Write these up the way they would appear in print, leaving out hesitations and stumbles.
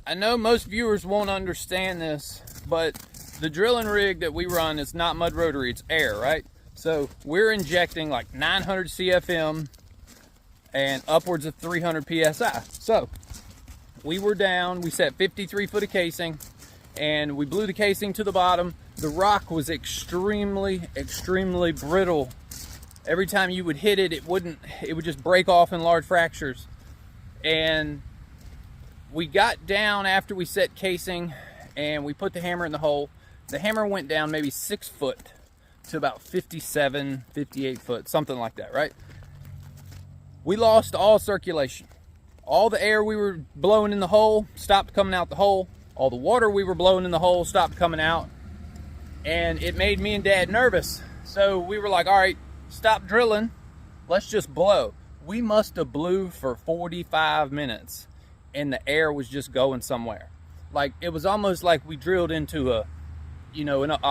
I know most viewers won't understand this, but the drilling rig that we run is not mud rotary, it's air, right? So we're injecting like 900 CFM and upwards of 300 PSI. So we were down, we set 53 foot of casing, and we blew the casing to the bottom. The rock was extremely brittle. Every time you would hit it, it would just break off in large fractures. And we got down after we set casing and we put the hammer in the hole. The hammer went down maybe 6 foot to about 57, 58 foot, something like that, right? We lost all circulation. All the air we were blowing in the hole stopped coming out the hole. All the water we were blowing in the hole stopped coming out. And it made me and Dad nervous. So we were like, all right, stop drilling. Let's just blow. We must have blew for 45 minutes and the air was just going somewhere. Like, it was almost like we drilled into a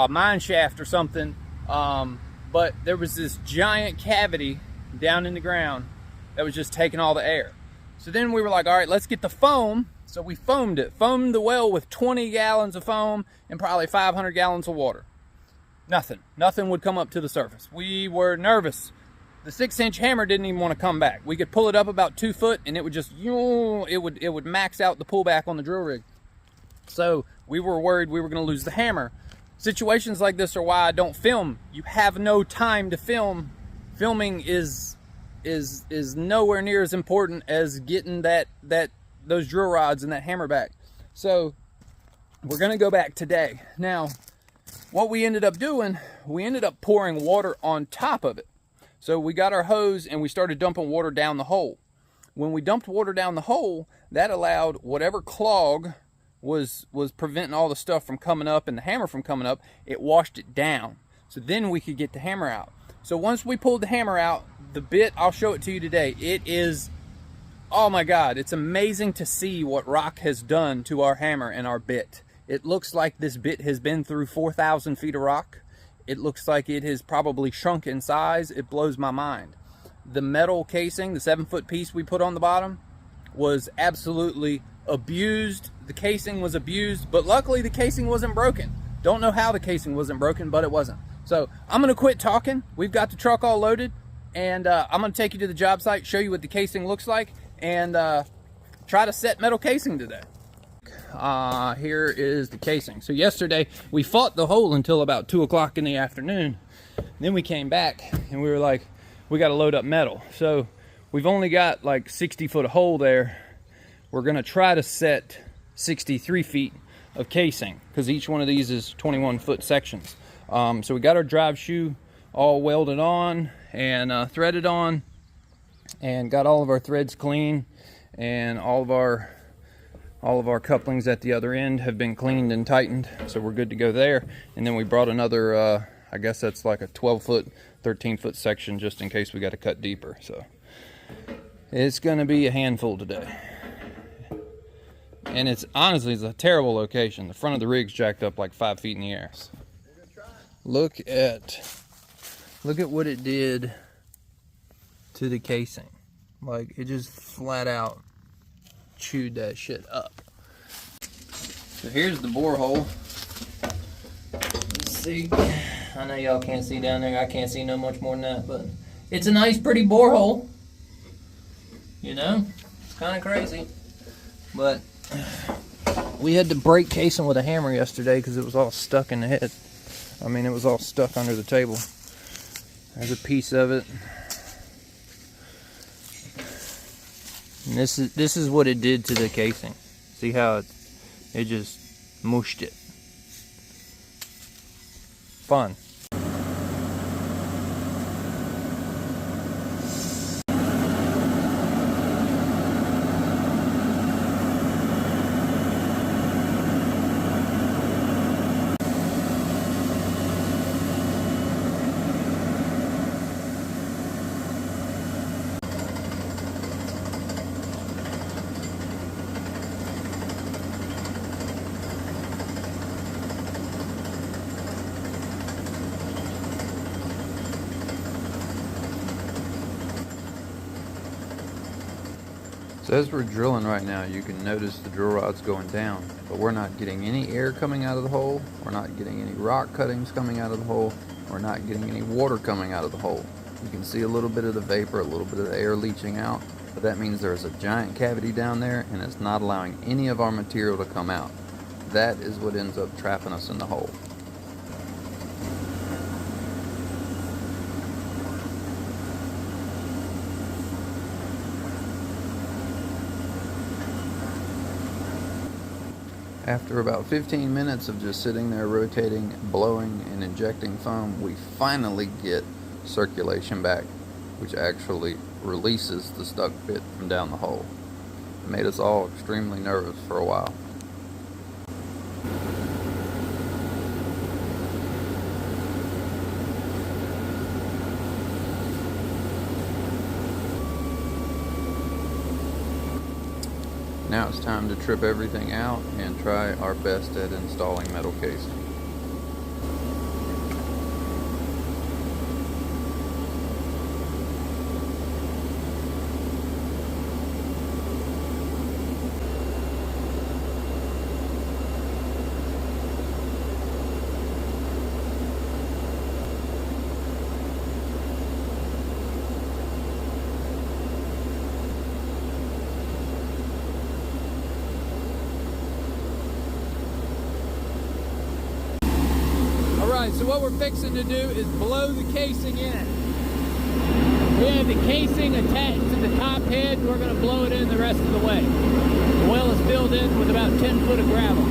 mine shaft or something. But there was this giant cavity down in the ground that was just taking all the air. So then we were like, all right, let's get the foam. So we foamed it. Foamed the well with 20 gallons of foam and probably 500 gallons of water. Nothing would come up to the surface. We were nervous. The 6-inch hammer didn't even want to come back. We could pull it up about 2 foot and it would just, it would max out the pullback on the drill rig. So we were worried we were going to lose the hammer. Situations like this are why I don't film. You have no time to film. Filming is nowhere near as important as getting those drill rods and that hammer back. So we're going to go back today. Now, what we ended up doing, we ended up pouring water on top of it. So we got our hose and we started dumping water down the hole. When we dumped water down the hole, that allowed whatever clog was preventing all the stuff from coming up and the hammer from coming up, it washed it down. So then we could get the hammer out. So once we pulled the hammer out, the bit, I'll show it to you today. It is, oh my God, it's amazing to see what rock has done to our hammer and our bit. It looks like this bit has been through 4,000 feet of rock. It looks like it has probably shrunk in size. It blows my mind. The metal casing, the 7-foot piece we put on the bottom, was absolutely abused. The casing was abused, but luckily the casing wasn't broken. Don't know how the casing wasn't broken, but it wasn't. So I'm gonna quit talking. We've got the truck all loaded, and I'm gonna take you to the job site, show you what the casing looks like, and try to set metal casing today. Here is the casing. So yesterday we fought the hole until about 2 o'clock in the afternoon. Then we came back and we were like, we got to load up metal. So we've only got like 60 foot of hole there. We're going to try to set 63 feet of casing because each one of these is 21 foot sections. So we got our drive shoe all welded on and threaded on, and got all of our threads clean, and all of our couplings at the other end have been cleaned and tightened, so we're good to go there. And then we brought another, I guess that's like a 12-foot, 13-foot section just in case we got to cut deeper. So it's going to be a handful today. And it's honestly, it's a terrible location. The front of the rig's jacked up like 5 feet in the air. Look at what it did to the casing. Like, it just flat out chewed that shit up. So here's the borehole. Let's see. I know y'all can't see down there. I can't see no much more than that, but it's a nice, pretty borehole. You know, it's kind of crazy. But we had to break casing with a hammer yesterday because it was all stuck in the head. I mean, it was all stuck under the table. There's a piece of it. And this is what it did to the casing. See how it just mushed it. Fun. So as we're drilling right now, you can notice the drill rod's going down, but we're not getting any air coming out of the hole, we're not getting any rock cuttings coming out of the hole, we're not getting any water coming out of the hole. You can see a little bit of the vapor, a little bit of the air leaching out, but that means there's a giant cavity down there and it's not allowing any of our material to come out. That is what ends up trapping us in the hole. After about 15 minutes of just sitting there rotating, blowing, and injecting foam, we finally get circulation back, which actually releases the stuck bit from down the hole. It made us all extremely nervous for a while. Now it's time to trip everything out and try our best at installing metal casing. So what we're fixing to do is blow the casing in. We have the casing attached to the top head. We're going to blow it in the rest of the way. The well is filled in with about 10 foot of gravel.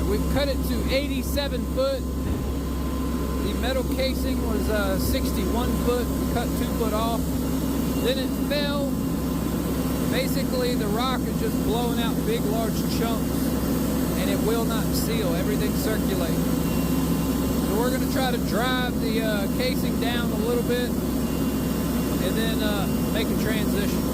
We've cut it to 87 foot. The metal casing was 61 foot. We cut 2 foot off. Then it fell. Basically, the rock is just blowing out big, large chunks, and it will not seal. Everything's circulating. So we're going to try to drive the casing down a little bit, and then make a transition.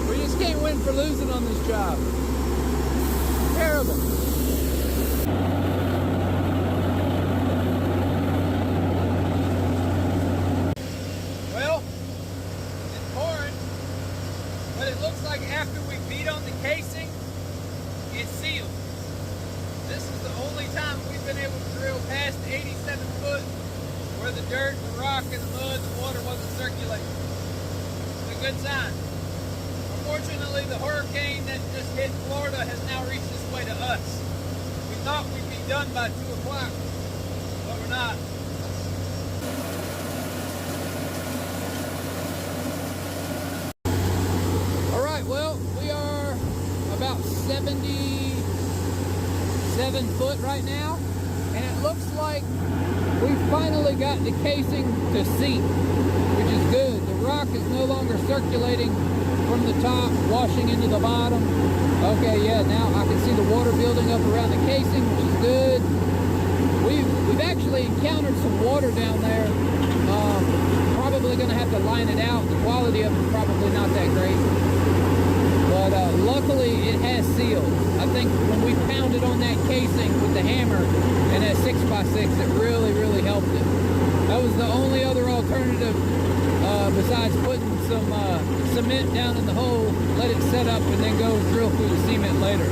We just can't win for losing on this job. Terrible. Well, it's pouring, but it looks like after we beat on the casing, it's sealed. This is the only time we've been able to drill past 87 foot where the dirt, the rock, and the mud, the water wasn't circulating. Good sign. Unfortunately, the hurricane that just hit Florida has now reached its way to us. We thought we'd be done by 2 o'clock, but we're not. All right, well, we are about 77 foot right now, and it looks like we finally got the casing to seat, which is good. The rock is no longer circulating from the top, washing into the bottom. Okay, yeah, now I can see the water building up around the casing, which is good. We've actually encountered some water down there. Probably going to have to line it out. The quality of it is probably not that great. But but luckily it has sealed. I think when we pounded on that casing with the hammer and that 6x6, it really helped it. That was the only other alternative besides putting some cement down in the hole, let it set up, and then go drill through the cement later.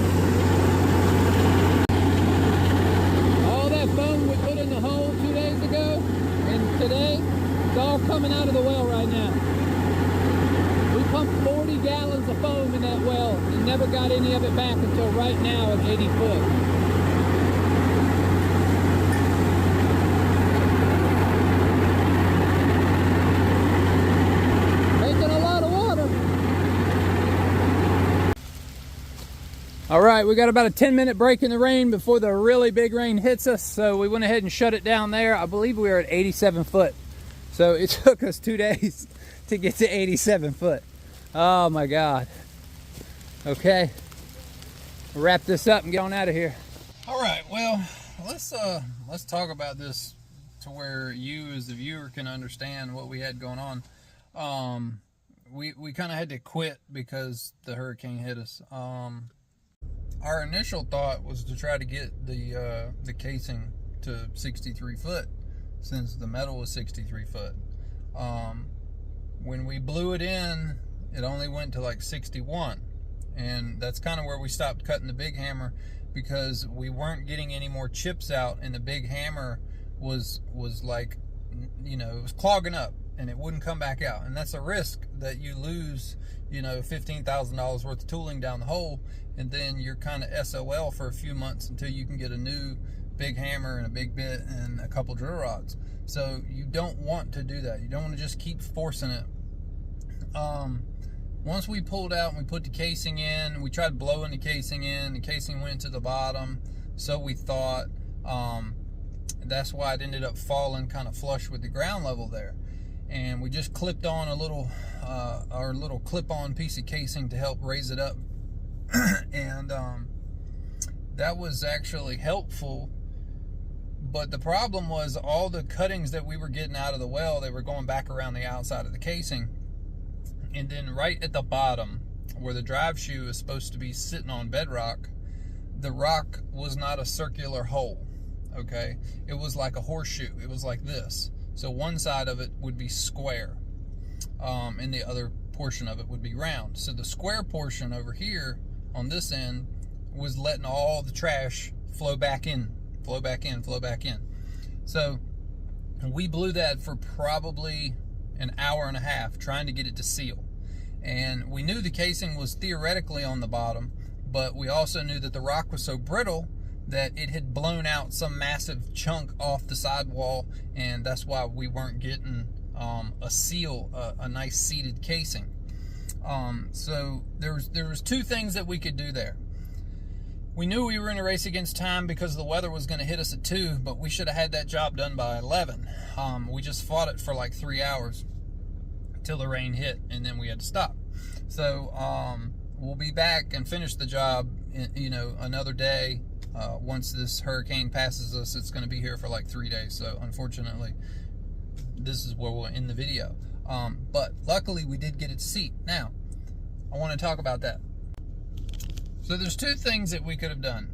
All that foam we put in the hole 2 days ago and today, it's all coming out of the well right now. We pumped 40 gallons of foam in that well and never got any of it back until right now at 80 foot. All right, we got about a 10-minute break in the rain before the really big rain hits us, so we went ahead and shut it down there. I believe we were at 87 foot. So it took us 2 days to get to 87 foot. Oh my God. Okay, we'll wrap this up and get on out of here. All right, well, let's talk about this to where you as the viewer can understand what we had going on. We kind of had to quit because the hurricane hit us. Our initial thought was to try to get the casing to 63 foot, since the metal was 63 foot. When we blew it in, it only went to like 61, and that's kind of where we stopped cutting the big hammer, because we weren't getting any more chips out, and the big hammer was like, you know, it was clogging up and it wouldn't come back out. And that's a risk, that you lose, you know, $15,000 worth of tooling down the hole, and then you're kind of SOL for a few months until you can get a new big hammer and a big bit and a couple drill rods. So you don't want to do that. You don't want to just keep forcing it. Once we pulled out and we put the casing in, we tried blowing the casing in. The casing went to the bottom, so we thought. That's why it ended up falling kind of flush with the ground level there. And we just clipped on a little, our little clip-on piece of casing to help raise it up. And that was actually helpful. But the problem was all the cuttings that we were getting out of the well, they were going back around the outside of the casing. And then right at the bottom, where the drive shoe is supposed to be sitting on bedrock, the rock was not a circular hole, okay? It was like a horseshoe. It was like this. So one side of it would be square, and the other portion of it would be round. So the square portion over here on this end was letting all the trash flow back in, flow back in, flow back in. So we blew that for probably an hour and a half trying to get it to seal. And we knew the casing was theoretically on the bottom, but we also knew that the rock was so brittle that it had blown out some massive chunk off the sidewall, and that's why we weren't getting a seal, a nice seated casing. So there was two things that we could do there. We knew we were in a race against time because the weather was going to hit us at 2, but we should have had that job done by 11. We just fought it for like 3 hours till the rain hit, and then we had to stop. So we'll be back and finish the job in, you know, another day. Once this hurricane passes us, it's going to be here for like 3 days. So unfortunately, this is where we'll end the video. But luckily we did get it to seat. Now, I want to talk about that. So there's two things that we could have done.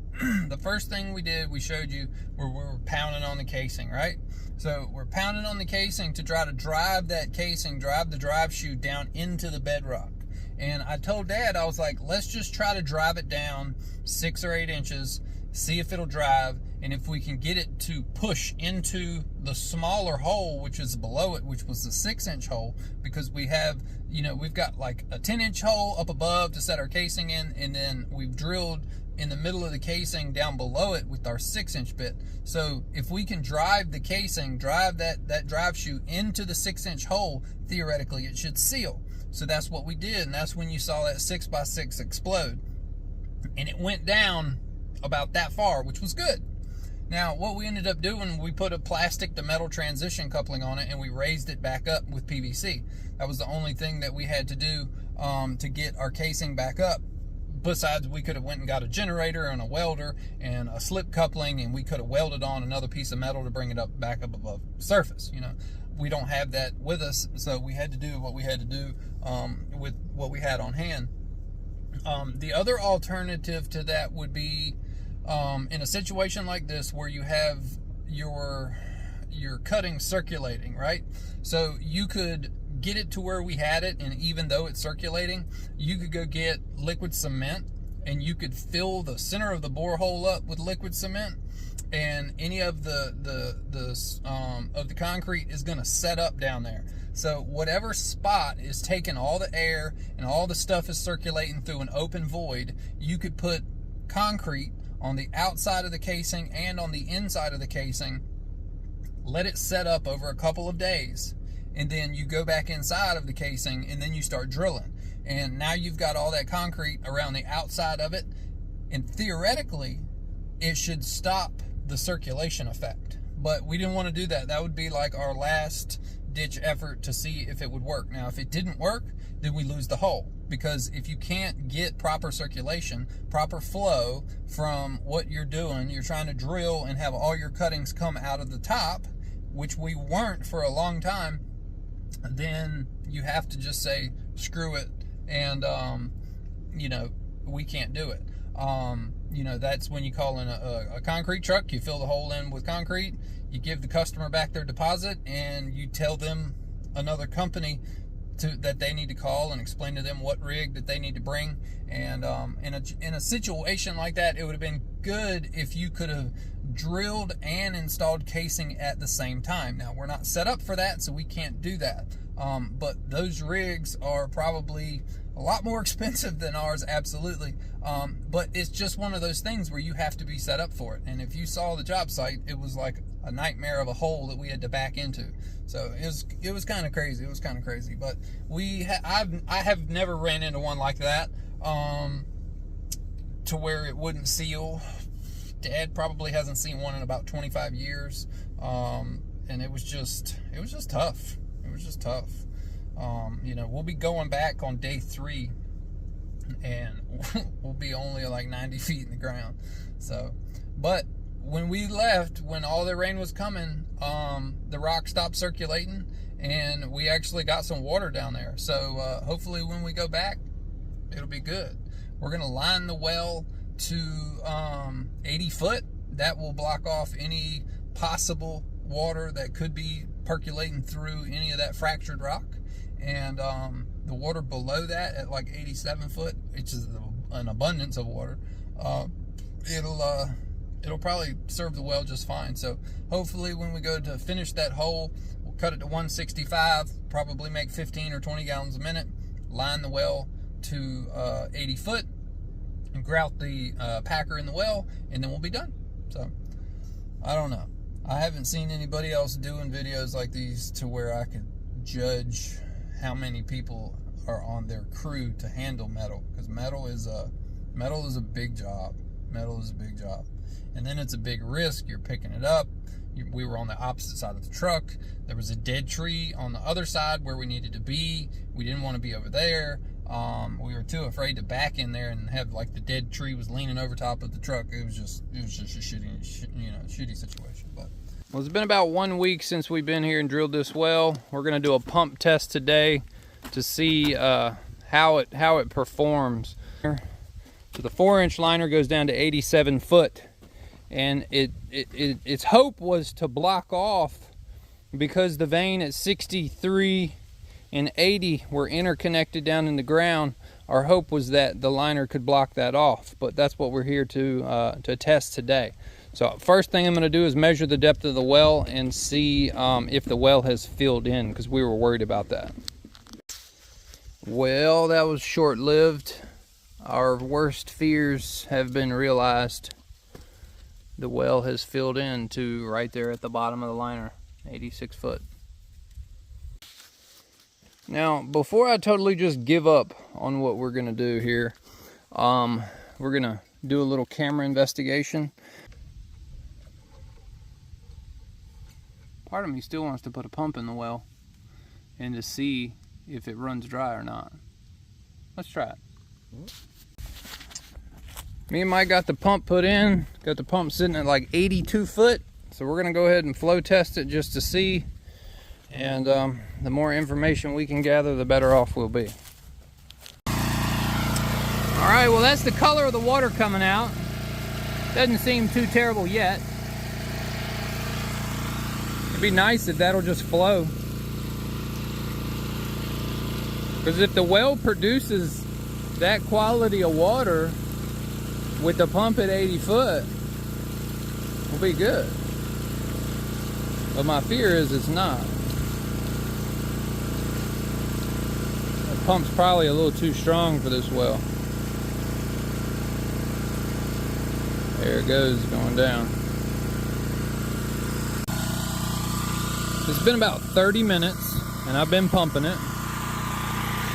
The first thing we did, we showed you where we were pounding on the casing, right? So we're pounding on the casing to try to drive that casing, drive the drive shoe down into the bedrock. And I told Dad, I was like, let's just try to drive it down 6 or 8 inches, see if it'll drive, and if we can get it to push into the smaller hole, which is below it, which was the 6-inch hole, because we have, you know, we've got like a 10-inch hole up above to set our casing in, and then we've drilled in the middle of the casing down below it with our 6-inch bit. So if we can drive the casing, drive that drive shoe into the 6-inch hole, theoretically it should seal. So that's what we did, and that's when you saw that 6x6 explode. And it went down about that far, which was good. Now, what we ended up doing, we put a plastic to metal transition coupling on it, and we raised it back up with PVC. That was the only thing that we had to do to get our casing back up. Besides, we could have went and got a generator and a welder and a slip coupling, and we could have welded on another piece of metal to bring it up back up above the surface. You know, we don't have that with us, so we had to do what we had to do with what we had on hand. The other alternative to that would be in a situation like this where you have your cutting circulating, right? So you could get it to where we had it, and even though it's circulating, you could go get liquid cement and you could fill the center of the borehole up with liquid cement, and any of the concrete is going to set up down there. So whatever spot is taking all the air and all the stuff is circulating through an open void, you could put concrete on the outside of the casing and on the inside of the casing, let it set up over a couple of days, and then you go back inside of the casing and then you start drilling. And now you've got all that concrete around the outside of it, and theoretically it should stop the circulation effect. But we didn't want to do that. That would be like our last ditch effort to see if it would work. Now, if it didn't work, then we lose the hole, because if you can't get proper circulation, proper flow from what you're doing, you're trying to drill and have all your cuttings come out of the top, which we weren't for a long time, then you have to just say screw it, and we can't do it. That's when you call in a concrete truck, you fill the hole in with concrete, you give the customer back their deposit, and you tell them another company that they need to call and explain to them what rig that they need to bring. And in a situation like that, it would have been good if you could have drilled and installed casing at the same time. Now, we're not set up for that, so we can't do that. But those rigs are probably a lot more expensive than ours, absolutely. But it's just one of those things where you have to be set up for it. And if you saw the job site, it was like a nightmare of a hole that we had to back into. So it was kind of crazy. It was kind of crazy. But I have never ran into one like that, to where it wouldn't seal. Dad probably hasn't seen one in about 25 years. And it was just tough. It was just tough. We'll be going back on day 3, and we'll be only like 90 feet in the ground. So, but when we left, when all the rain was coming, the rock stopped circulating, and we actually got some water down there. So hopefully when we go back, it'll be good. We're going to line the well to 80 foot. That will block off any possible water that could be percolating through any of that fractured rock. And the water below that at like 87 foot, which is an abundance of water, it'll probably serve the well just fine. So hopefully when we go to finish that hole, we'll cut it to 165, probably make 15 or 20 gallons a minute, line the well to 80 foot, and grout the packer in the well, and then we'll be done. So I don't know. I haven't seen anybody else doing videos like these to where I could judge how many people are on their crew to handle metal, because metal is a big job. Metal is a big job, and then it's a big risk. You're picking it up. We were on the opposite side of the truck. There was a dead tree on the other side where we needed to be. We didn't want to be over there. We were too afraid to back in there and have like the dead tree was leaning over top of the truck. It was just a shitty situation. But well, it's been about 1 week since we've been here and drilled this well. We're going to do a pump test today to see how it performs. So the 4-inch liner goes down to 87 foot, and its hope was to block off, because the vein at 63 and 80 were interconnected down in the ground. Our hope was that the liner could block that off, but that's what we're here to test today. So first thing I'm going to do is measure the depth of the well and see if the well has filled in, because we were worried about that. Well, that was short-lived. Our worst fears have been realized. The well has filled in to right there at the bottom of the liner, 86 foot. Now, before I totally just give up on what we're going to do here, we're going to do a little camera investigation. Part of me still wants to put a pump in the well and to see if it runs dry or not. Let's try it. Me and Mike got the pump put in, got the pump sitting at like 82 foot. So we're gonna go ahead and flow test it just to see. And the more information we can gather, the better off we'll be. All right, well, that's the color of the water coming out. Doesn't seem too terrible yet. It'd be nice if that'll just flow. Because if the well produces that quality of water with the pump at 80 foot, we'll be good. But my fear is it's not. The pump's probably a little too strong for this well. There it goes, going down. It's been about 30 minutes and I've been pumping it.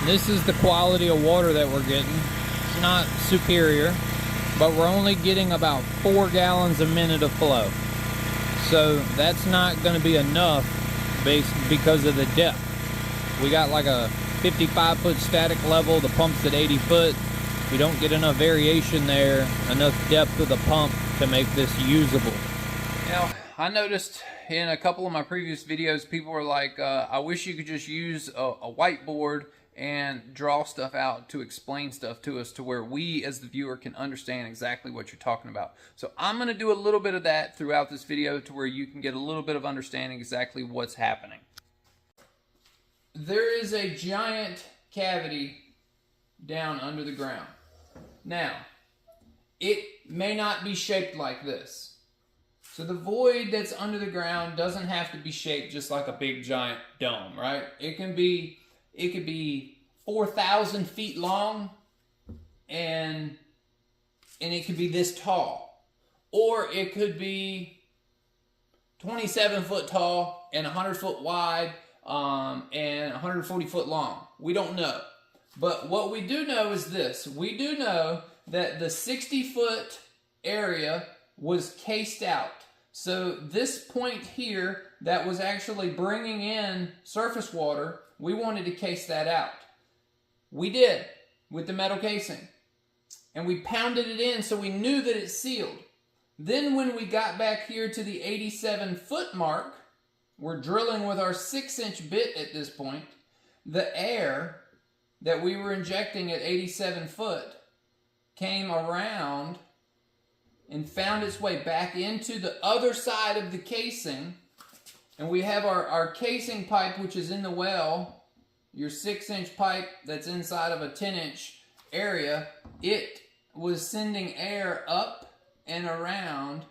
This is the quality of water that we're getting. It's not superior, but we're only getting about 4 gallons a minute of flow. So that's not going to be enough because of the depth. We got like a 55 foot static level, the pump's at 80 foot. We don't get enough variation there, enough depth of the pump to make this usable. Now, I noticed in a couple of my previous videos, people were like, I wish you could just use a whiteboard and draw stuff out to explain stuff to us to where we as the viewer can understand exactly what you're talking about. So I'm going to do a little bit of that throughout this video to where you can get a little bit of understanding exactly what's happening. There is a giant cavity down under the ground. Now, it may not be shaped like this. So the void that's under the ground doesn't have to be shaped just like a big giant dome, right? It could be 4,000 feet long and it could be this tall. Or it could be 27 foot tall and 100 foot wide and 140 foot long. We don't know. But what we do know is this. We do know that the 60 foot area was cased out. So this point here that was actually bringing in surface water, we wanted to case that out. We did with the metal casing. And we pounded it in so we knew that it's sealed. Then when we got back here to the 87 foot mark, we're drilling with our 6-inch bit at this point, the air that we were injecting at 87 foot came around and found its way back into the other side of the casing. And we have our casing pipe, which is in the well, your 6-inch pipe that's inside of a 10-inch area. It was sending air up and around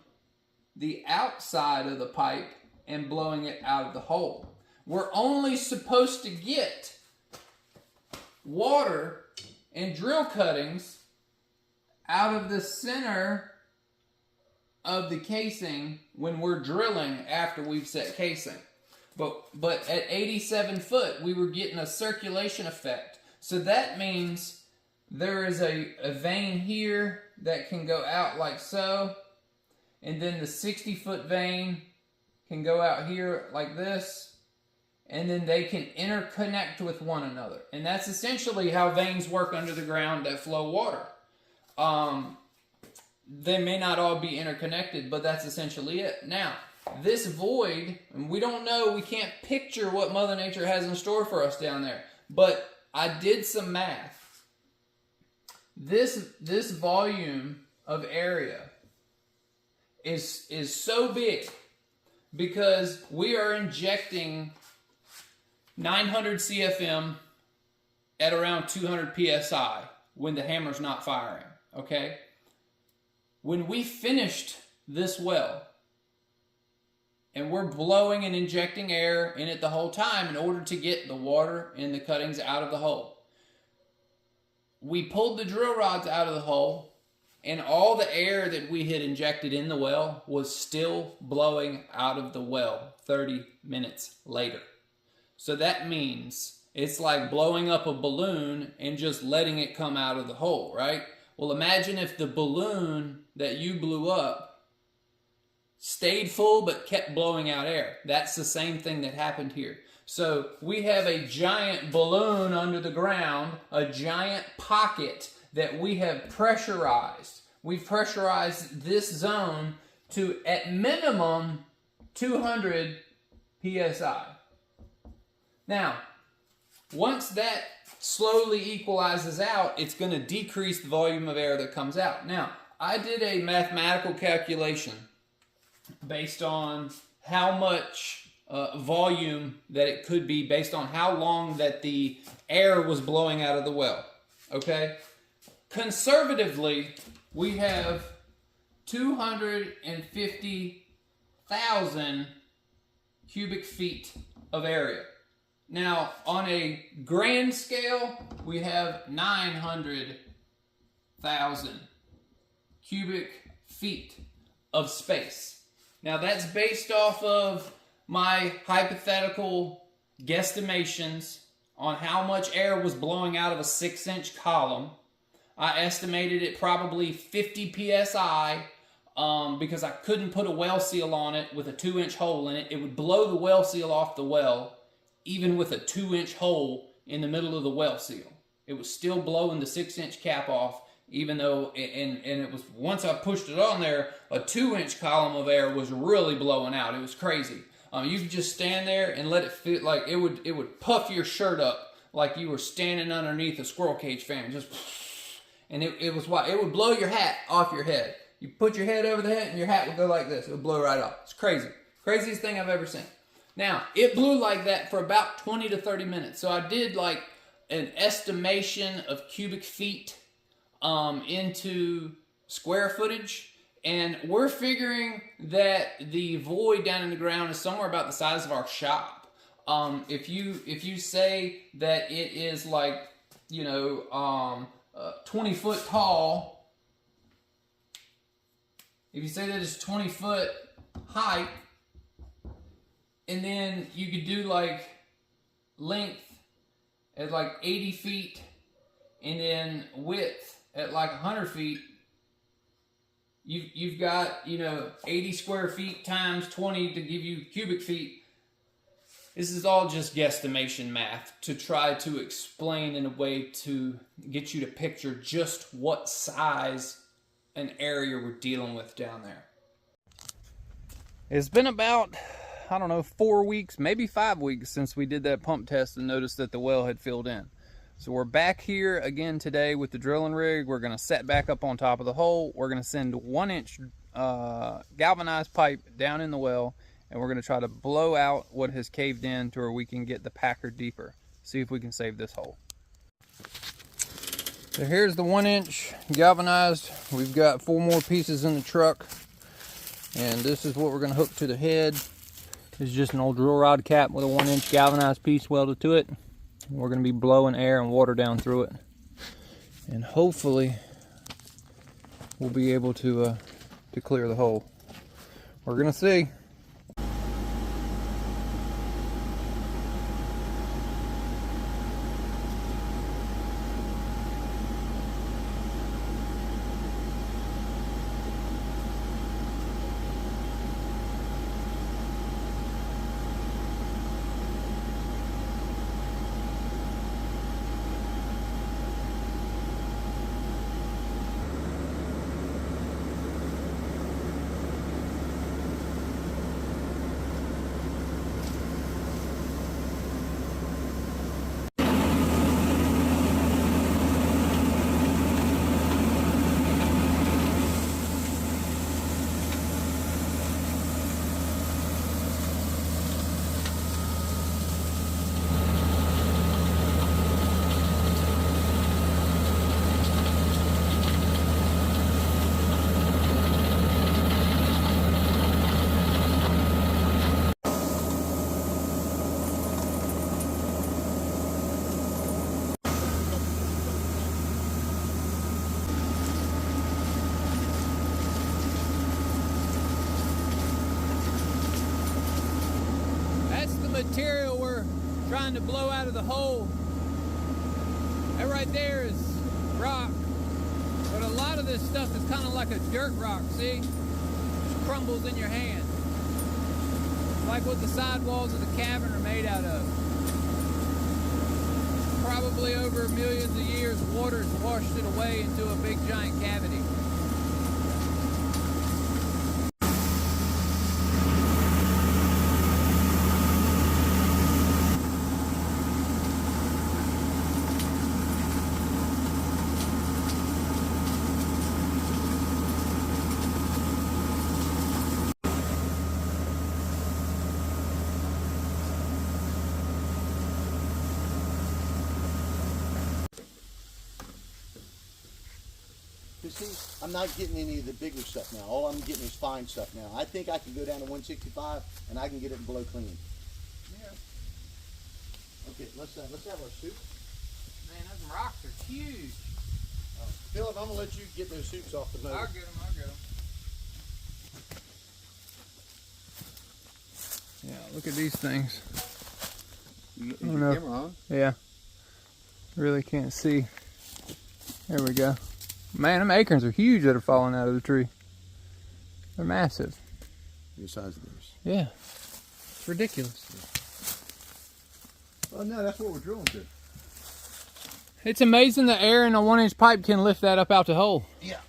the outside of the pipe and blowing it out of the hole. We're only supposed to get water and drill cuttings out of the center of the casing when we're drilling after we've set casing. But at 87 foot, we were getting a circulation effect. So that means there is a vein here that can go out like so, and then the 60 foot vein can go out here like this, and then they can interconnect with one another. And that's essentially how veins work under the ground that flow water. They may not all be interconnected, but that's essentially it. Now, this void, and we don't know, we can't picture what Mother Nature has in store for us down there, but I did some math. This volume of area is so big because we are injecting 900 CFM at around 200 PSI when the hammer's not firing, okay? When we finished this well, and we're blowing and injecting air in it the whole time in order to get the water and the cuttings out of the hole, we pulled the drill rods out of the hole, and all the air that we had injected in the well was still blowing out of the well 30 minutes later. So that means it's like blowing up a balloon and just letting it come out of the hole, right? Well, imagine if the balloon that you blew up stayed full but kept blowing out air. That's the same thing that happened here. So we have a giant balloon under the ground, a giant pocket that we have pressurized. We've pressurized this zone to, at minimum, 200 PSI. Now, Once that slowly equalizes out, it's going to decrease the volume of air that comes out. Now, I did a mathematical calculation based on how much volume that it could be based on how long that the air was blowing out of the well. Okay? Conservatively, we have 250,000 cubic feet of area. Now, on a grand scale, we have 900,000 cubic feet of space. Now, that's based off of my hypothetical guesstimations on how much air was blowing out of a 6-inch column. I estimated it probably 50 psi because I couldn't put a well seal on it with a 2-inch hole in it. It would blow the well seal off the well, even with a 2-inch hole in the middle of the well seal. It was still blowing the 6-inch cap off, even though, and it was, once I pushed it on there, a 2-inch column of air was really blowing out. It was crazy. You could just stand there and let it fit, like it would puff your shirt up like you were standing underneath a squirrel cage fan, just, and it would blow your hat off your head. You put your head over the hat and your hat would go like this. It would blow right off. It's crazy. Craziest thing I've ever seen. Now, it blew like that for about 20 to 30 minutes. So I did like an estimation of cubic feet into square footage. And we're figuring that the void down in the ground is somewhere about the size of our shop. If you say that it is like, 20 foot tall, if you say that it's 20 foot height, and then you could do like length at like 80 feet, and then width at like 100 feet, you've got, 80 square feet times 20 to give you cubic feet. This is all just guesstimation math to try to explain in a way to get you to picture just what size an area we're dealing with down there. It's been about, 4 weeks, maybe 5 weeks since we did that pump test and noticed that the well had filled in. So we're back here again today with the drilling rig. We're going to set back up on top of the hole. We're going to send 1-inch galvanized pipe down in the well, and we're going to try to blow out what has caved in to where we can get the packer deeper. See if we can save this hole. So here's the 1-inch galvanized. We've got 4 more pieces in the truck, and this is what we're going to hook to the head. This is just an old drill rod cap with a 1-inch galvanized piece welded to it. We're going to be blowing air and water down through it, and hopefully we'll be able to clear the hole. We're going to see. Material we're trying to blow out of the hole. That right there is rock, but a lot of this stuff is kind of like a dirt rock, see? Just crumbles in your hand, like what the sidewalls of the cavern are made out of. Probably over millions of years, water's washed it away into a big giant cavity. see, I'm not getting any of the bigger stuff now. All I'm getting is fine stuff now. I think I can go down to 165 and I can get it below clean. Yeah. Okay, let's have our soup. Man, those rocks are huge. Philip, I'm gonna let you get those soups off the motor. I'll get them. Yeah, look at these things. Is Oh, your no. camera on? Yeah. Really can't see. There we go. Man, them acorns are huge that are falling out of the tree. They're massive. The size of theirs. Yeah. It's ridiculous. Oh no, that's what we're drilling to. It's amazing the air in a 1-inch pipe can lift that up out the hole. Yeah.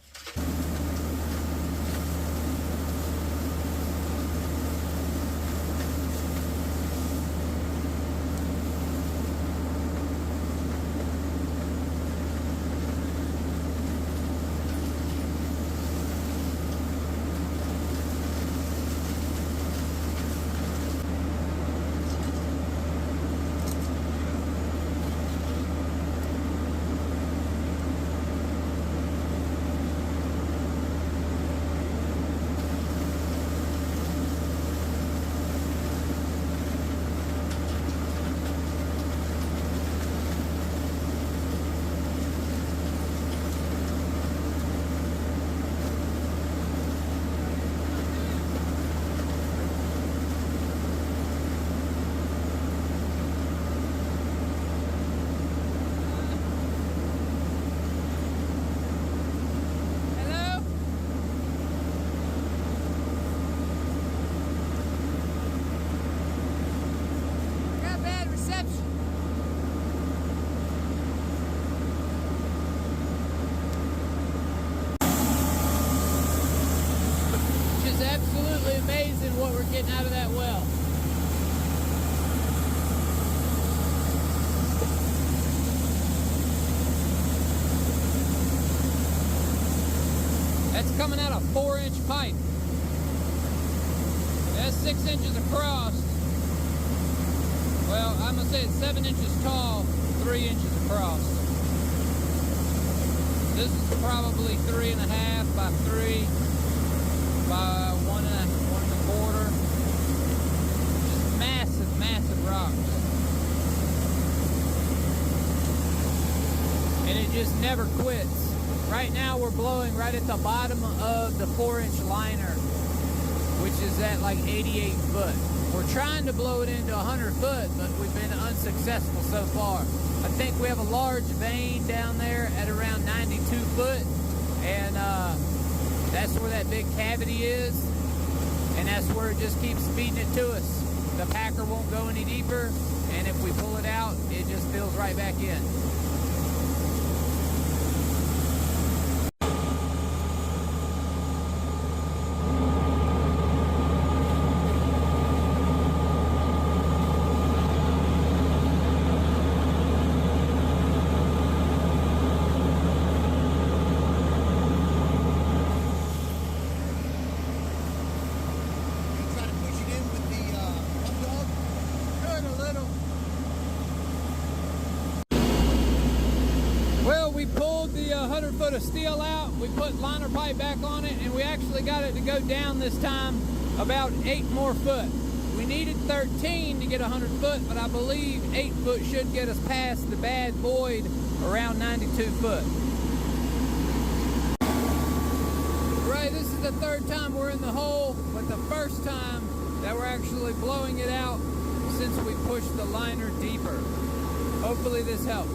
Getting out of that well. That's coming out a 4-inch pipe. That's 6 inches across. Well, I'm gonna say it's 7 inches tall, 3 inches across. This is probably 3.5 by 3 by 1.25. Just massive rocks. And it just never quits. Right now we're blowing right at the bottom of the 4-inch liner, which is at like 88 foot. We're trying to blow it into 100 foot, but we've been unsuccessful so far. I think we have a large vein down there at around 92 foot, and that's where that big cavity is, and that's where it just keeps feeding it to us. The packer won't go any deeper, and if we pull it out, it just fills right back in. We pulled the 100 foot of steel out, we put liner pipe back on it, and we actually got it to go down this time about 8 more foot. We needed 13 to get 100 foot, but I believe 8 foot should get us past the bad void around 92 foot. Right, this is the 3rd time we're in the hole, but the first time that we're actually blowing it out since we pushed the liner deeper. Hopefully this helps.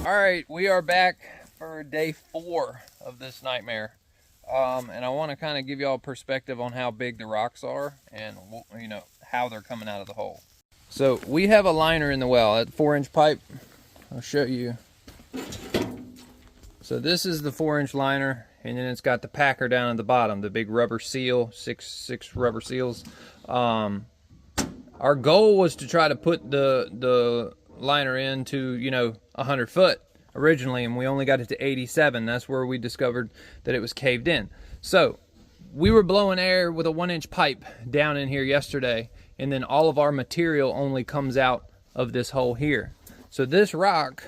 All right, we are back for day 4 of this nightmare. And I want to kind of give y'all a perspective on how big the rocks are and, you know, how they're coming out of the hole. So we have a liner in the well, that 4-inch pipe. I'll show you. So this is the 4-inch liner, and then it's got the packer down at the bottom, the big rubber seal, six rubber seals. Our goal was to try to put the liner into, you know, 100 foot originally, and we only got it to 87. That's where we discovered that it was caved in. So we were blowing air with a 1-inch pipe down in here yesterday, and then all of our material only comes out of this hole here. So this rock,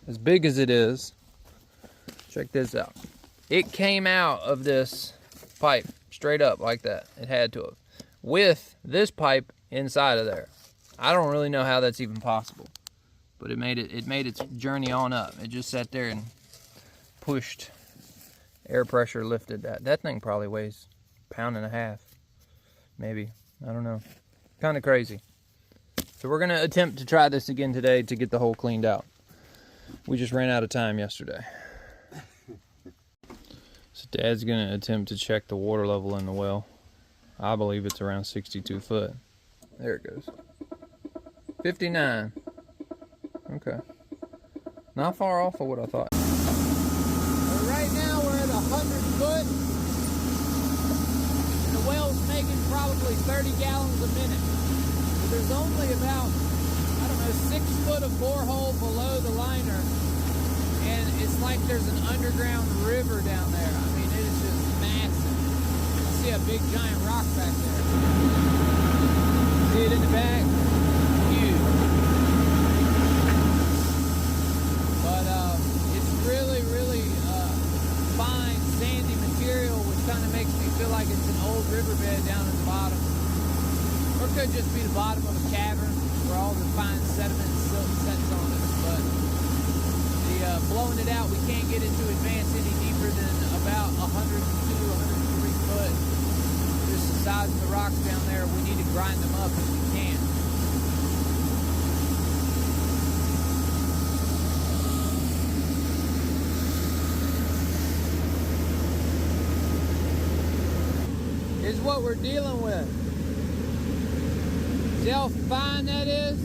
as big as it is, Check this out. It came out of this pipe straight up like that. It had to have. With this pipe inside of there. I don't really know how that's even possible. But it made its journey on up. It just sat there and pushed. Air pressure lifted that. That thing probably weighs a pound and a half. Maybe. I don't know. Kind of crazy. So we're going to attempt to try this again today to get the hole cleaned out. We just ran out of time yesterday. So Dad's going to attempt to check the water level in the well. I believe it's around 62 foot. There it goes. 59. Okay. Not far off of what I thought. Right now we're at 100 foot. And the well's making probably 30 gallons a minute. But there's only about, I don't know, 6 foot of borehole below the liner. And it's like there's an underground river down there. I mean, it is just massive. I see a big giant rock back there. See it in the back? Huge. But it's really, really fine, sandy material, which kind of makes me feel like it's an old riverbed down at the bottom. Or it could just be the bottom of a cavern where all the fine sediment and silt sets on it. But the blowing it out, we can't get it to advance any deeper than about 102, 103 foot. Just the size of the rocks down there, we need to grind them up if we can. Is what we're dealing with. See how fine that is?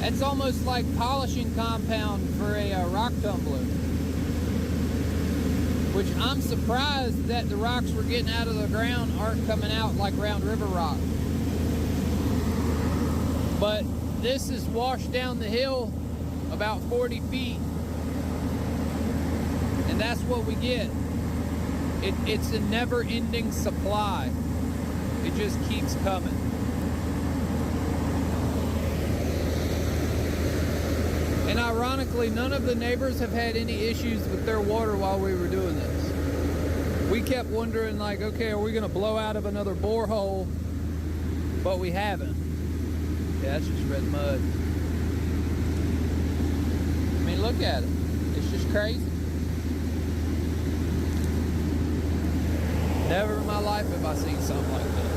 That's almost like polishing compound for a rock tumbler. Which I'm surprised that the rocks we're getting out of the ground aren't coming out like Round River rock. But this is washed down the hill about 40 feet. And that's what we get. It's a never-ending supply. It just keeps coming. And ironically, none of the neighbors have had any issues with their water while we were doing this. We kept wondering, like, okay, are we going to blow out of another borehole? But we haven't. Yeah, that's just red mud. I mean, look at it. It's just crazy. Never in my life have I seen something like this.